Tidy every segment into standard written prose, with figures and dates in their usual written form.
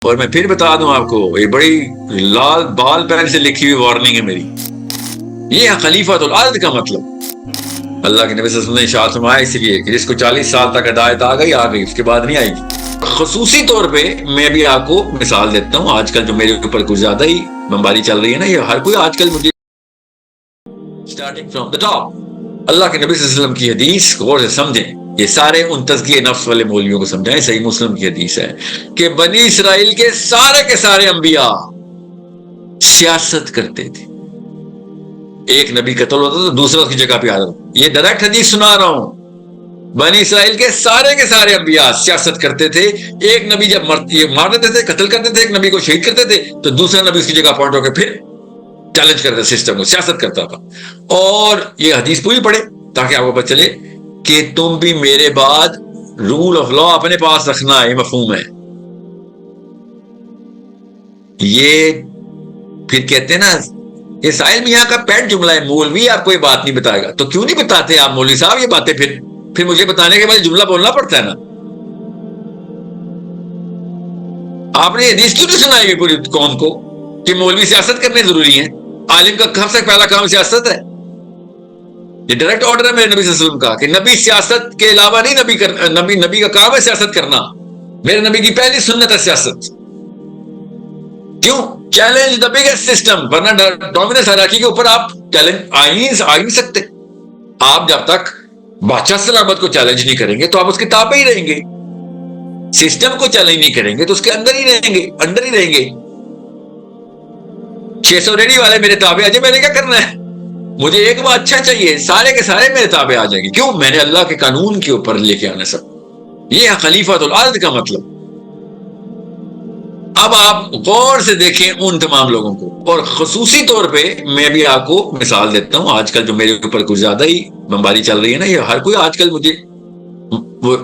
اور میں پھر بتا دوں آپ کو، یہ بڑی لال بال پین سے لکھی ہوئی وارننگ ہے میری، یہ ہے خلیفۃ الارض کا مطلب۔ اللہ کے نبی صلی اللہ علیہ وسلم نے ارشاد فرمایا اس لیے کہ جس کو 40 سال تک ہدایت آ گئی، اس کے بعد نہیں آئے گی۔ خصوصی طور پہ میں بھی آپ کو مثال دیتا ہوں، آج کل جو میرے اوپر کچھ زیادہ ہی بمباری چل رہی ہے نا، یہ ہر کوئی آج کل مجھے اسٹارٹنگ فرام دا ٹاپ، اللہ کے نبی صلی اللہ علیہ وسلم کی حدیث غور سے سمجھیں، یہ سارے ان تزکیہ نفس والے مولویوں کو سمجھائیں، صحیح مسلم کی حدیث ہے کہ بنی اسرائیل کے سارے انبیاء سیاست کرتے تھے، ایک نبی قتل ہوتا تھا دوسرا اس کی جگہ پہ آ جاتا، یہ ڈائریکٹ حدیث سنا رہا ہوں۔ بنی اسرائیل کے سارے انبیاء سیاست کرتے تھے، ایک نبی جب مار دیتے تھے، قتل کرتے تھے، ایک نبی کو شہید کرتے تھے تو دوسرا نبی اس کی جگہ اپوائنٹ ہو کے پھر چیلنج کرتا سسٹم کو، سیاست کرتا تھا۔ اور یہ حدیث پوری پڑھے تاکہ آپ کو پتہ چلے کہ تم بھی میرے بعد رول آف لا اپنے پاس رکھنا، یہ مفہوم ہے۔ یہ پھر کہتے ہیں نا، یہ ساحل میاں کا پیٹ جملہ ہے، مولوی آپ کو یہ بات نہیں بتائے گا تو کیوں نہیں بتاتے آپ مولوی صاحب یہ باتیں؟ پھر مجھے بتانے کے بعد جملہ بولنا پڑتا ہے نا۔ آپ نے حدیث کیوں نہیں سنائی پوری قوم کو کہ مولوی سیاست کرنے ضروری ہے؟ عالم کا سب سے پہلا کام سیاست ہے، یہ ڈائریکٹ آرڈر ہے میرے نبی صلی اللہ علیہ وسلم کا کہ نبی سیاست کے علاوہ نہیں، نبی کا کام ہے سیاست کرنا، میرے نبی کی پہلی سنت ہے سیاست۔ کیوں؟ چیلنج دا بگیسٹ سسٹم، ورنہ ڈومیننس ہیرارکی کے اوپر آپ چیلنج آ ہی نہیں سکتے۔ آپ جب تک بادشاہ سلامت کو چیلنج نہیں کریں گے تو آپ اس کے تابع ہی رہیں گے، سسٹم کو چیلنج نہیں کریں گے تو اس کے انڈر ہی رہیں گے۔ 600 ریڈی والے میرے تابع آ جائے، میں نے کیا کرنا ہے؟ مجھے ایک بات اچھا چاہیے، سارے کے سارے میرے تابع آ جائیں گے، کیوں؟ میں نے اللہ کے قانون کے اوپر لے کے آنا سب، یہ ہے خلیفۃ الارض کا مطلب۔ اب آپ غور سے دیکھیں ان تمام لوگوں کو، اور خصوصی طور پہ میں بھی آپ کو مثال دیتا ہوں، آج کل جو میرے اوپر کچھ زیادہ ہی بمباری چل رہی ہے نا، یہ ہر کوئی آج کل مجھے وہ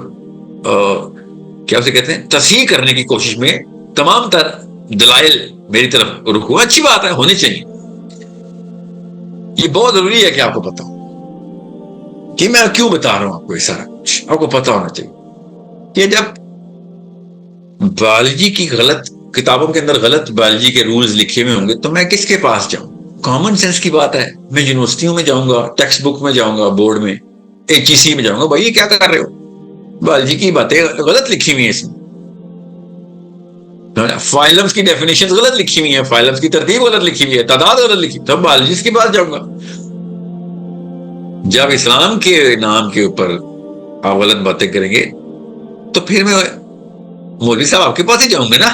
کیا اسے کہتے ہیں تصحیح کرنے کی کوشش میں تمام تر دلائل میری طرف رکھو، اچھی بات ہے، ہونی چاہیے۔ یہ بہت ضروری ہے کہ آپ کو پتا ہو کہ میں کیوں بتا رہا ہوں آپ کو، یہ سارا کچھ آپ کو پتا ہونا چاہیے کہ جب بایولوجی کی غلط کتابوں کے اندر غلط بایولوجی کے رولز لکھے ہوئے ہوں گے تو میں کس کے پاس جاؤں؟ کامن سینس کی بات ہے، میں یونیورسٹیوں میں جاؤں گا، ٹیکسٹ بک میں جاؤں گا، بورڈ میں HEC میں جاؤں گا، بھائی یہ کیا کر رہے ہو؟ بایولوجی کی باتیں غلط لکھی ہوئی ہیں، اس میں فائلمز کی ڈیفینیشن غلط لکھی ہوئی ہیں، فائلمز کی ترتیب غلط لکھی ہوئی ہے، تعداد غلط لکھی، تب بایولوجسٹ کے پاس جاؤں گا۔ جب اسلام کے نام کے اوپر آپ غلط باتیں کریں گے تو پھر میں مولوی صاحب آپ کے پاس ہی جاؤں گا نا۔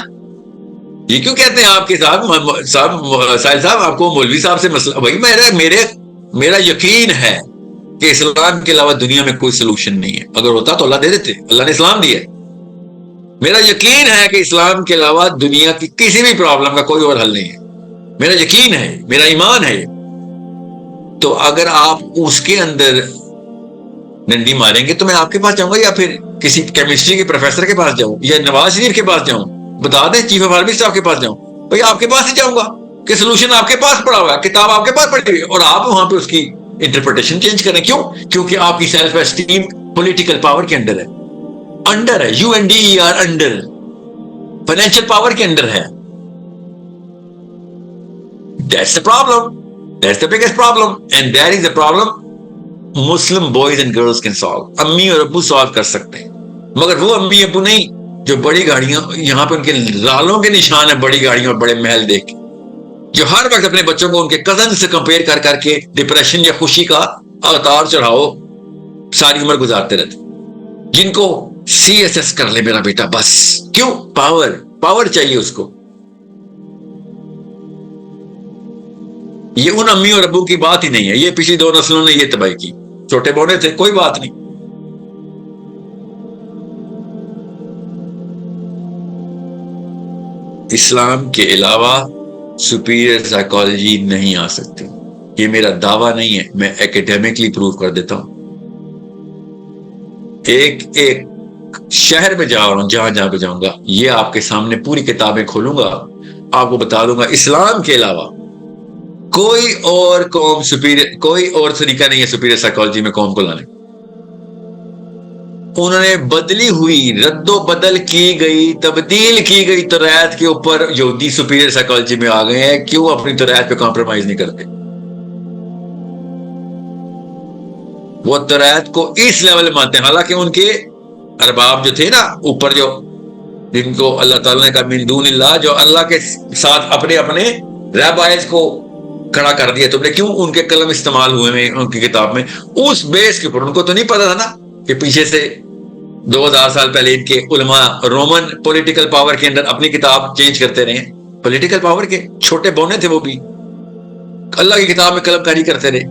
یہ کیوں کہتے ہیں آپ کے ساحل صاحب آپ کو مولوی صاحب سے مسئلہ؟ بھائی میرا یقین ہے کہ اسلام کے علاوہ دنیا میں کوئی سلوشن نہیں ہے، اگر ہوتا تو اللہ دے دیتے، اللہ نے اسلام دیا ہے۔ میرا یقین ہے کہ اسلام کے علاوہ دنیا کی کسی بھی پرابلم کا کوئی اور حل نہیں ہے، میرا یقین ہے، میرا ایمان ہے۔ تو اگر آپ اس کے اندر ڈنڈی ماریں گے تو میں آپ کے پاس جاؤں گا، یا پھر کسی کیمسٹری کے پروفیسر کے پاس جاؤں، یا نواز شریف کے پاس جاؤں، بتا دیں چیف آف آرمی صاحب کے پاس جاؤں؟ بھائی آپ کے پاس ہی جاؤں گا کہ سلوشن آپ کے پاس پڑا ہوا ہے، کتاب آپ کے پاس پڑی ہوئی ہے، اور آپ وہاں پہ اس کی انٹرپریٹیشن چینج کریں۔ کیوں؟ کیونکہ آپ کی سیلف اسٹیم پولیٹیکل پاور کے انڈر ہے، UNDER انڈر، فائنینشیل پاور کے انڈر ہے۔ That's the problem. That's the biggest problem. And that is the problem Muslim boys and girls can solve. امی اور ابو سالو کر سکتے ہیں، مگر وہ امی ابو نہیں جو بڑی گاڑیاں، یہاں پہ ان کے لالوں کے نشان ہیں بڑی گاڑیوں اور بڑے محل دیکھ کے، جو ہر وقت اپنے بچوں کو ان کے کزن سے کمپیئر کر کے ڈپریشن یا خوشی کا اوتار چڑھاؤ ساری عمر گزارتے رہتے، جن کو CSS کر لے میرا بیٹا بس۔ کیوں؟ پاور چاہیے اس کو۔ یہ ان امی اور ابو کی بات ہی نہیں ہے، یہ پچھلی 2 نسلوں نے یہ تباہی کی، چھوٹے بونے تھے کوئی بات نہیں۔ اسلام کے علاوہ سپیریئر سائیکالوجی نہیں آ سکتی، یہ میرا دعویٰ نہیں ہے، میں ایکیڈیمکلی پروف کر دیتا ہوں۔ ایک شہر میں جا رہا ہوں، جہاں پہ جاؤں گا، یہ آپ کے سامنے پوری کتابیں کھولوں گا، آپ کو بتا دوں گا اسلام کے علاوہ کوئی اور قوم کوئی اور طریقہ نہیں ہے سپیریئر سائیکالوجی میں قوم کو لانے۔ انہوں نے بدلی ہوئی، رد و بدل کی گئی، تبدیل کی گئی تورات کے اوپر یہودی سپیریئر سائیکالوجی میں آ گئے ہیں. کیوں اپنی تورات پہ کمپرومائز نہیں کرتے؟ وہ تورات کو اس لیول مانتے ہیں، حالانکہ ان کے ارباب جو تھے نا اوپر، جو جن کو اللہ تعالیٰ نے کہا من دون اللہ، جو اللہ کے ساتھ اپنے اپنے ریبائز کو کھڑا کر دیا تم نے، کیوں ان کے قلم استعمال ہوئے ہیں ان کی کتاب میں؟ اس بیس کے اوپر. ان کو تو نہیں پتا تھا نا کہ پیچھے سے 2000 سال پہلے ان کے علماء رومن پولیٹیکل پاور کے اندر اپنی کتاب چینج کرتے رہے. پولیٹیکل پاور کے چھوٹے بونے تھے، وہ بھی اللہ کی کتاب میں قلم کاری کرتے رہے.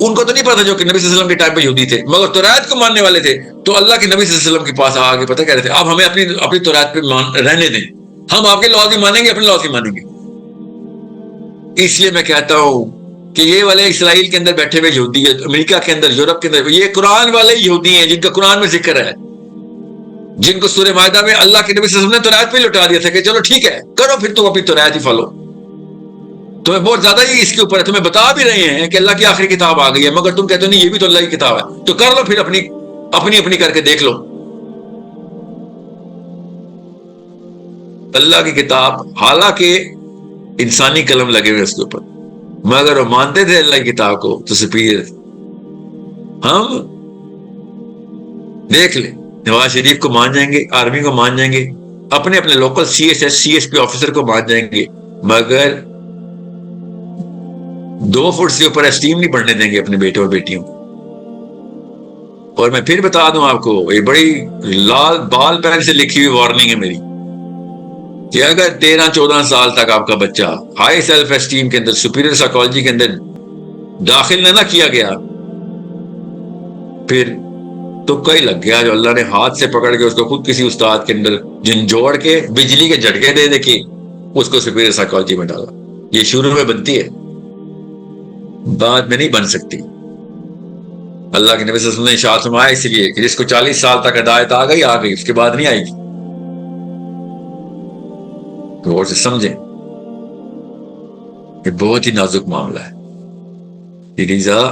ان کو تو نہیں پتا جو کہ نبی صلی اللہ علیہ وسلم کے ٹائم پہ یہودی تھے، مگر تورات کو ماننے والے تھے. تو اللہ کے نبی صلی اللہ علیہ وسلم کے پاس آ کے پتہ کہہ رہے تھے آپ ہمیں اپنی تورات پہ رہنے دیں، ہم آپ کے لاز بھی مانیں گے، اپنے لاز بھی مانیں گے. اس لیے میں کہتا ہوں کہ یہ والے اسرائیل کے اندر بیٹھے ہوئے یہودی، امریکہ کے اندر، یورپ کے اندر، یہ قرآن والے یہودی ہیں جن کا قرآن میں ذکر ہے، جن کو سورہ مائدہ میں اللہ کے نبی صلی اللہ علیہ وسلم نے تورات پہ لٹا دیا تھا کہ چلو ٹھیک ہے کرو پھر تم اپنی تورات ہی فالو. تمہیں بہت زیادہ ہی اس کے اوپر ہے، تمہیں بتا بھی رہے ہیں کہ اللہ کی آخری کتاب آ گئی ہے، مگر تم کہتے ہو نہیں یہ بھی تو اللہ کی کتاب ہے، تو کر لو پھر اپنی کر کے دیکھ لو. اللہ کی کتاب حالانکہ انسانی قلم لگے ہوئے اس کے اوپر، مگر وہ مانتے تھے اللہ کی کتاب کو تو سپیریئر. ہم دیکھ لیں نواز شریف کو مان جائیں گے، آرمی کو مان جائیں گے، اپنے اپنے local C S P officer کو مان جائیں گے، مگر 2 فٹ سے اوپر اسٹیم نہیں بڑھنے دیں گے اپنے بیٹے اور بیٹیوں. اور میں پھر بتا دوں آپ کو، یہ بڑی لال بال پین سے لکھی ہوئی وارننگ ہے میری، کہ اگر 13-14 سال تک آپ کا بچہ ہائی سیلف اسٹیم کے اندر، سپیریئر سائیکالوجی کے اندر داخل نہ کیا گیا، پھر تو کئی لگ گیا جو اللہ نے ہاتھ سے پکڑ کے اس کو خود کسی استاد کے اندر جھنجھوڑ کے بجلی کے جھٹکے دے کے اس کو سپیریئر سائیکالوجی میں ڈالا. یہ شروع میں بنتی ہے، بعد میں نہیں بن سکتی. اللہ کے نبی صلی اللہ علیہ وسلم نے ارشاد فرمایا اس لیے کہ جس کو 40 سال تک ہدایت آ گئی، اس کے بعد نہیں آئے گی. غور سے سمجھیں، یہ بہت ہی نازک معاملہ ہے. It is a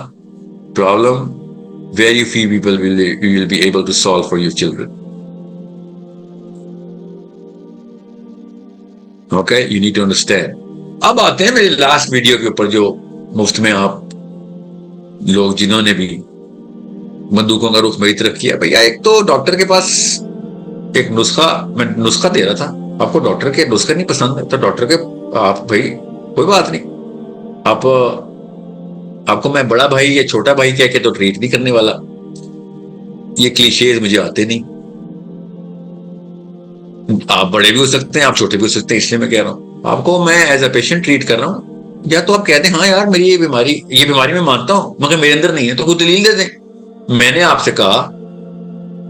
problem very few people will be able to solve for your children. Okay, you need to understand. اب آتے ہیں میری لاسٹ ویڈیو کے اوپر، جو مفت میں آپ لوگ جنہوں نے بھی بندوقوں کا رخ میری طرف کیا. بھیا ایک تو ڈاکٹر کے پاس ایک میں نسخہ دے رہا تھا، آپ کو ڈاکٹر کے نسخہ نہیں پسند ہے تو ڈاکٹر کے آپ بھائی کوئی بات نہیں، آپ کو میں بڑا بھائی یا چھوٹا بھائی کہہ کے تو ٹریٹ نہیں کرنے والا. یہ کلیشیز مجھے آتے نہیں. آپ بڑے بھی ہو سکتے ہیں، آپ چھوٹے بھی ہو سکتے ہیں، اس لیے میں کہہ رہا ہوں آپ کو میں ایز اے پیشنٹ ٹریٹ کر رہا ہوں. یا تو آپ کہتے ہیں ہاں یار میری یہ بیماری میں مانتا ہوں مگر میرے اندر نہیں ہے، تو کوئی دلیل دے دیں. میں نے آپ سے کہا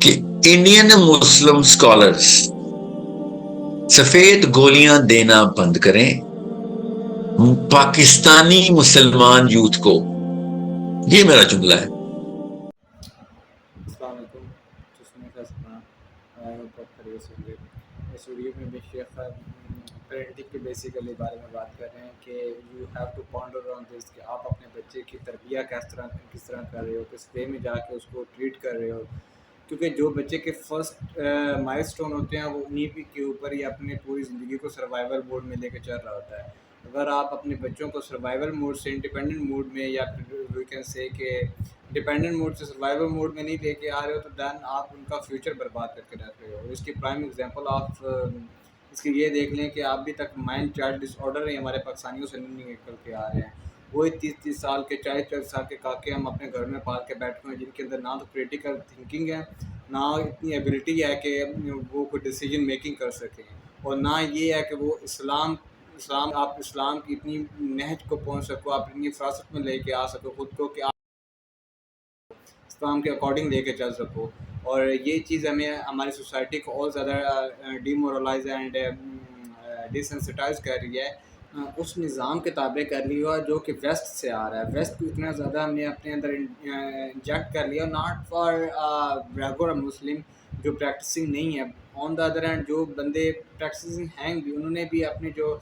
کہ انڈین مسلم اسکالرس سفید گولیاں دینا بند کریں پاکستانی مسلمان یوتھ کو. یہ میرا جملہ ہے. السلام علیکم. اس ویڈیو میں بھی شیخ پیرنٹنگ کے بیسیکلی بارے میں بات کر رہے ہیں کہ you have to ponder on دس، کہ آپ اپنے بچے کی تربیت کس طرح کر رہے ہو، کس وے میں جا کے اس کو ٹریٹ کر رہے ہو. کیونکہ جو بچے کے فرسٹ مائل اسٹون ہوتے ہیں وہ انہیں کے اوپر ہی اپنے پوری زندگی کو سروائیول موڈ میں لے کے چل رہا ہوتا ہے. اگر آپ اپنے بچوں کو سروائیول موڈ سے انڈیپینڈنٹ موڈ میں، یا پھر وی کین سے کہ ڈیپینڈنٹ موڈ سے سروائیول موڈ میں نہیں لے کے آ رہے ہو، تو دین آپ ان کا فیوچر برباد کر کے رکھ رہے ہو. اس کی پرائم ایگزامپل آپ اس کی یہ دیکھ لیں کہ ابھی تک مائنڈ چائلڈ ڈس آرڈر ہی ہمارے پاکستانیوں سے نہیں نکل کے آ رہے ہیں. وہی 30 سال کے 40 سال کے کاکے ہم اپنے گھر میں پال کے بیٹھے ہیں، جن کے اندر نہ تو کریٹیکل تھنکنگ ہے، نہ اتنی ایبلٹی ہے کہ وہ کوئی ڈیسیجن میکنگ کر سکیں، اور نہ یہ ہے کہ وہ آپ اسلام کی اتنی نہج کو پہنچ سکو، آپ اتنی فراست میں لے کے آ سکو خود کو کہ آپ اسلام کے اکارڈنگ لے کے چل سکو. اور یہ چیز ہماری سوسائٹی کو اور زیادہ ڈیمورلائز اینڈ ڈیسنسٹائز کر رہی ہے. اس نظام کے تابع کر لی ہوا جو کہ ویسٹ سے آ رہا ہے. ویسٹ کو اتنا زیادہ ہم نے اپنے اندر انجیکٹ کر لیا، ناٹ فار ریگولر مسلم جو پریکٹسنگ نہیں ہے. آن دا ادر ہینڈ جو بندے پریکٹسنگ ہیں بھی، انہوں نے بھی اپنی جو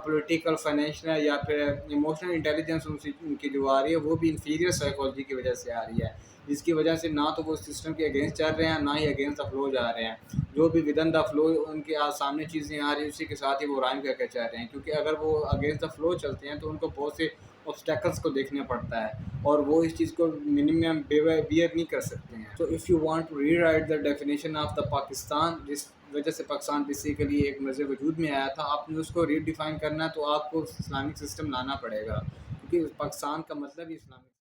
پولیٹیکل، فائنینشیل یا پھر ایموشنل انٹیلیجنس ان کی جو آ رہی ہے وہ بھی انفیریئر سائیکالوجی کی وجہ سے آ رہی ہے. جس کی وجہ سے نہ تو وہ سسٹم کے اگینسٹ چل رہے ہیں نہ ہی اگینسٹ دا فلو جا رہے ہیں. جو بھی ودن دا فلو ان کے سامنے چیزیں آ رہی ہیں اسی کے ساتھ ہی وہ رائم کر کے چل رہے ہیں, کیونکہ اگر وہ اگینسٹ دا فلو چلتے ہیں تو ان کو بہت سے obstacles کو دیکھنا پڑتا ہے اور وہ اس چیز کو منیمم بیئر نہیں کر سکتے ہیں. So if you want to rewrite the definition of the Pakistan, جس وجہ سے پاکستان بیسیکلی ایک مرض وجود میں آیا تھا, آپ نے اس کو ری ڈیفائن کرنا ہے تو آپ کو اسلامک سسٹم لانا پڑے گا, کیونکہ پاکستان کا مطلب ہی اسلامک